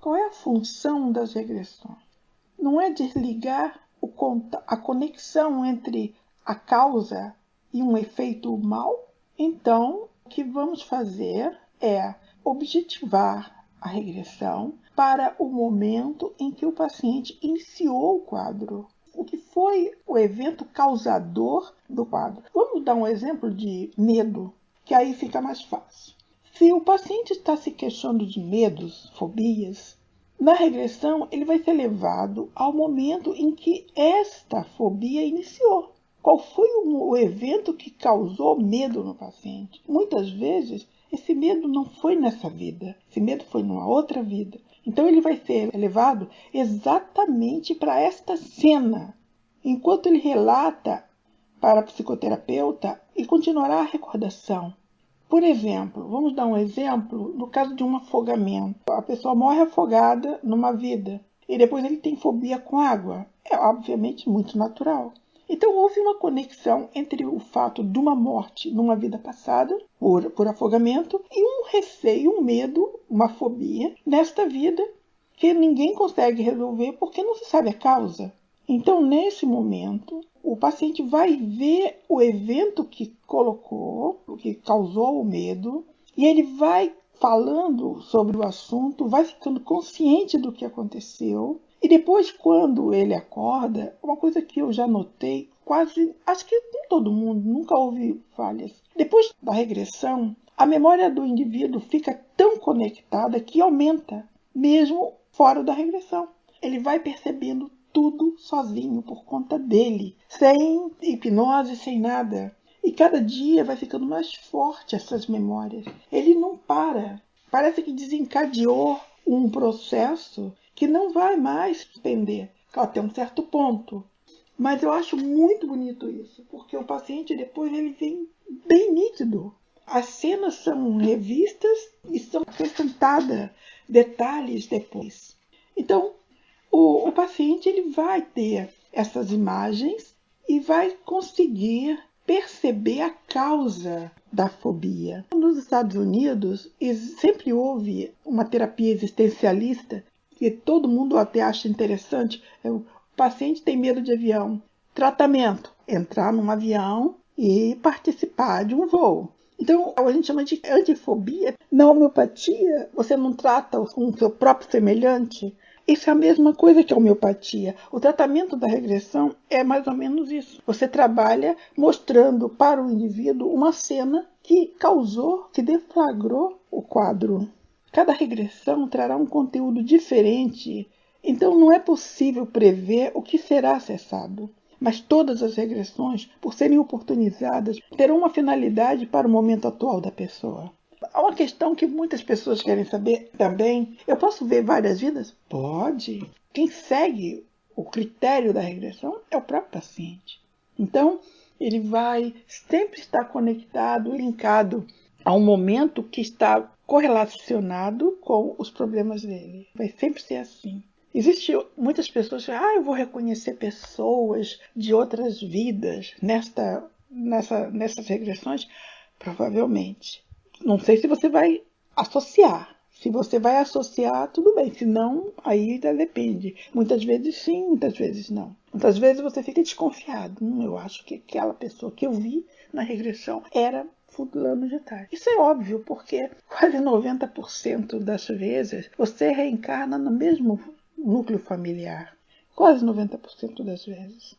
Qual é a função das regressões? Não é desligar a conexão entre a causa e um efeito mal? Então, o que vamos fazer é objetivar a regressão para o momento em que o paciente iniciou o quadro. O que foi o evento causador do quadro? Vamos dar um exemplo de medo, que aí fica mais fácil. Se o paciente está se queixando de medos, fobias, na regressão ele vai ser levado ao momento em que esta fobia iniciou. Qual foi o evento que causou medo no paciente? Muitas vezes, esse medo não foi nessa vida, esse medo foi numa outra vida. Então ele vai ser levado exatamente para esta cena. Enquanto ele relata para a psicoterapeuta, e continuará a recordação. Por exemplo, vamos dar um exemplo no caso de um afogamento. A pessoa morre afogada numa vida e depois ele tem fobia com água. É obviamente muito natural. Então houve uma conexão entre o fato de uma morte numa vida passada, por afogamento, e um receio, um medo, uma fobia nesta vida que ninguém consegue resolver porque não se sabe a causa. Então, nesse momento, o paciente vai ver o evento que colocou, o que causou o medo, e ele vai falando sobre o assunto, vai ficando consciente do que aconteceu. E depois, quando ele acorda, uma coisa que eu já notei, acho que com todo mundo, nunca houve falhas. Depois da regressão, a memória do indivíduo fica tão conectada que aumenta, mesmo fora da regressão. Ele vai percebendo tudo sozinho, por conta dele, sem hipnose, sem nada. E cada dia vai ficando mais forte essas memórias. Ele não para. Parece que desencadeou um processo que não vai mais suspender, até um certo ponto. Mas eu acho muito bonito isso, porque o paciente depois ele vem bem nítido. As cenas são revistas e são acrescentadas detalhes depois. Então, o paciente ele vai ter essas imagens e vai conseguir perceber a causa da fobia. Nos Estados Unidos, sempre houve uma terapia existencialista que todo mundo até acha interessante. O paciente tem medo de avião. Tratamento: entrar num avião e participar de um voo. Então, a gente chama de antifobia. Na homeopatia, você não trata o seu próprio semelhante. Isso é a mesma coisa que a homeopatia. O tratamento da regressão é mais ou menos isso. Você trabalha mostrando para o indivíduo uma cena que causou, que deflagrou o quadro. Cada regressão trará um conteúdo diferente, então não é possível prever o que será acessado. Mas todas as regressões, por serem oportunizadas, terão uma finalidade para o momento atual da pessoa. Há uma questão que muitas pessoas querem saber também. Eu posso ver várias vidas? Pode. Quem segue o critério da regressão é o próprio paciente. Então, ele vai sempre estar conectado, linkado a um momento que está correlacionado com os problemas dele. Vai sempre ser assim. Existem muitas pessoas que eu vou reconhecer pessoas de outras vidas nessas regressões. Provavelmente. Não sei se você vai associar. Se você vai associar, tudo bem. Se não, aí depende. Muitas vezes sim, muitas vezes não. Muitas vezes você fica desconfiado. Eu acho que aquela pessoa que eu vi na regressão era fulano de tal. Isso é óbvio, porque quase 90% das vezes você reencarna no mesmo núcleo familiar. Quase 90% das vezes.